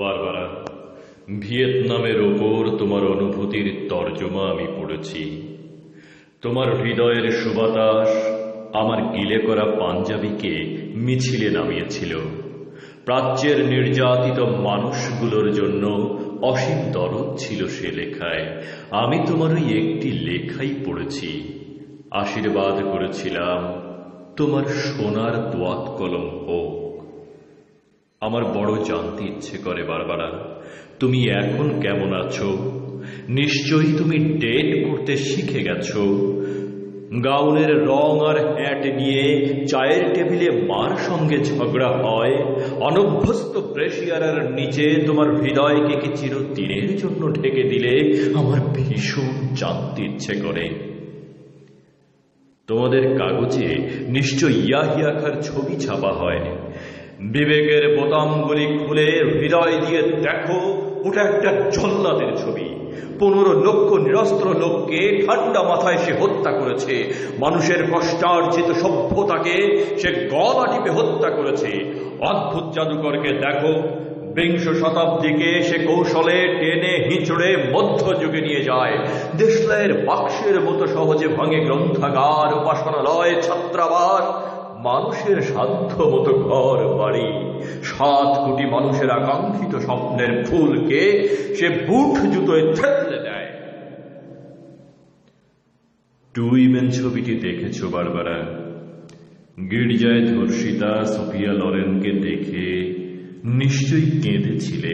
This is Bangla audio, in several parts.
বারবারা, ভিয়েতনামের ওপর তোমার অনুভূতির তর্জমা আমি পড়েছি। তোমার হৃদয়ের সুবাতাস আমার গিলে করা পাঞ্জাবিকে মিছিলে নামিয়েছিল। প্রাচ্যের নির্যাতিত মানুষগুলোর জন্য অসীম দরদ ছিল সে লেখায়। আমি তোমার ওই একটি লেখাই পড়েছি। আশীর্বাদ করেছিলাম তোমার সোনার দোয়াত কলম হোক। আমার বড় জানতে ইচ্ছে করে বারবারা, তুমি এখন কেমন আছো? নিশ্চয়ই তুমি ডেট করতে শিখে গেছো। গাউনের রং আর হ্যাট নিয়ে চায়ের টেবিলে মার সঙ্গে ঝগড়া হয়। অনভ্যস্ত ব্রেশিয়ারের নিচে তোমার হৃদয়কে কি চিরদিনের জন্য ঢেকে দিলে আমার ভীষণ জানতে ইচ্ছে করে। তোমাদের কাগজে নিশ্চয় ইয়াহিয়া খাঁর ছবি ছাপা হয়। বিবেকের বোতামগুলি খুলে হৃদয় দিয়ে দেখো, ওটা একটা জল্লাদের ছবি। 15 লক্ষ নিরস্ত্র লোককে ঠান্ডা মাথায় সে হত্যা করেছে। মানুষের কষ্টার্জিত সভ্যতাকে সে গলা টিপে হত্যা করেছে। অদ্ভুত জাদুকরকে দেখো, বিংশ শতাব্দীকে সে কৌশলে টেনে হিঁচড়ে মধ্যযুগে নিয়ে যায়। দেশলাইয়ের বাক্সের মতো সহজে ভাঙে গ্রন্থাগার, উপাসনালয়, ছাত্রাবাস, মানুষের সাধ্য মতো ঘর বাড়ি। 7 কোটি মানুষের আকাঙ্ক্ষিত স্বপ্নের ফুলকে সে বুট জুতোয় থেতলে দেয়। টুইমেন ছবিটি দেখেছ বারবারা? গির্জায় ধর্ষিতা সোফিয়া লরেনকে দেখে নিশ্চয়ই কেঁদেছিলে।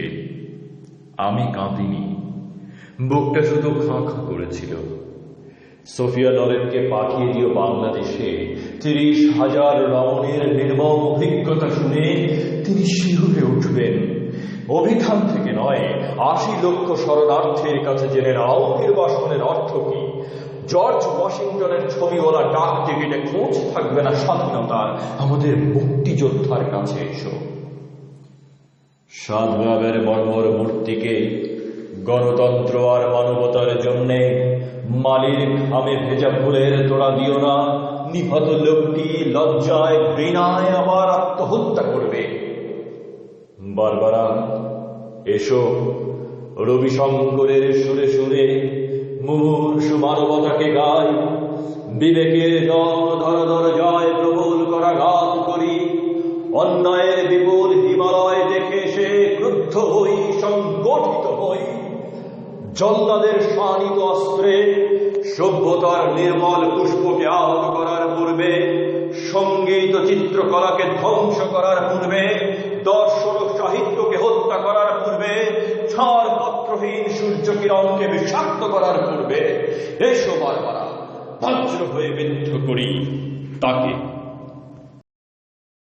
আমি কাঁদিনি, বুকটা শুধু খাঁ খাঁ করেছিল। সোফিয়া লরেনকে পাঠিয়ে দিও বাংলাদেশে। 30,000 রমণীর নির্মম অভিজ্ঞতা শুনে তিনি শিহরে উঠবেন। অভিধান থেকে নয়, 80 লক্ষ শরণার্থীর কাছে জেনে নাও নির্বাসনের অর্থ কি। জর্জ ওয়াশিংটনের ছবিওয়ালা ডাক টিকিটে খোঁজ থাকবে না স্বাধীনতার। আমাদের মুক্তিযোদ্ধার কাছে এসো। সাধবাবের মর্মর মূর্তিকে গণতন্ত্র আর মানবতার জন্যে মালির ঘামে ভেজা ফুলের তোড়া দিও না। নিহত লোকটি লজ্জায় ঘৃণায় আবার আত্মহত্যা করবে। বারবারা এসো, রবিশঙ্করের সুরে সুরে মুমূর্ষু মানবতাকে গাই। বিবেকের দরজায় প্রবল করা গান করি। অন্যায়ের বিপুল হিমালয় দেখে সে ক্রুদ্ধ হই, সংগঠিত হই। জল্লাদের শানিত অস্ত্রে সভ্যতার নির্মল পুষ্পকে আহত করার পূর্বে, সঙ্গীত চিত্রকলাকে ধ্বংস করার পূর্বে, দর্শন সাহিত্যকে হত্যা করার পূর্বে, ছাড়পত্রহীন সূর্য কিরণকে বিষাক্ত করার পূর্বে এসো বারবারা, বজ্র হয়ে বিদ্ধ করি তাকে।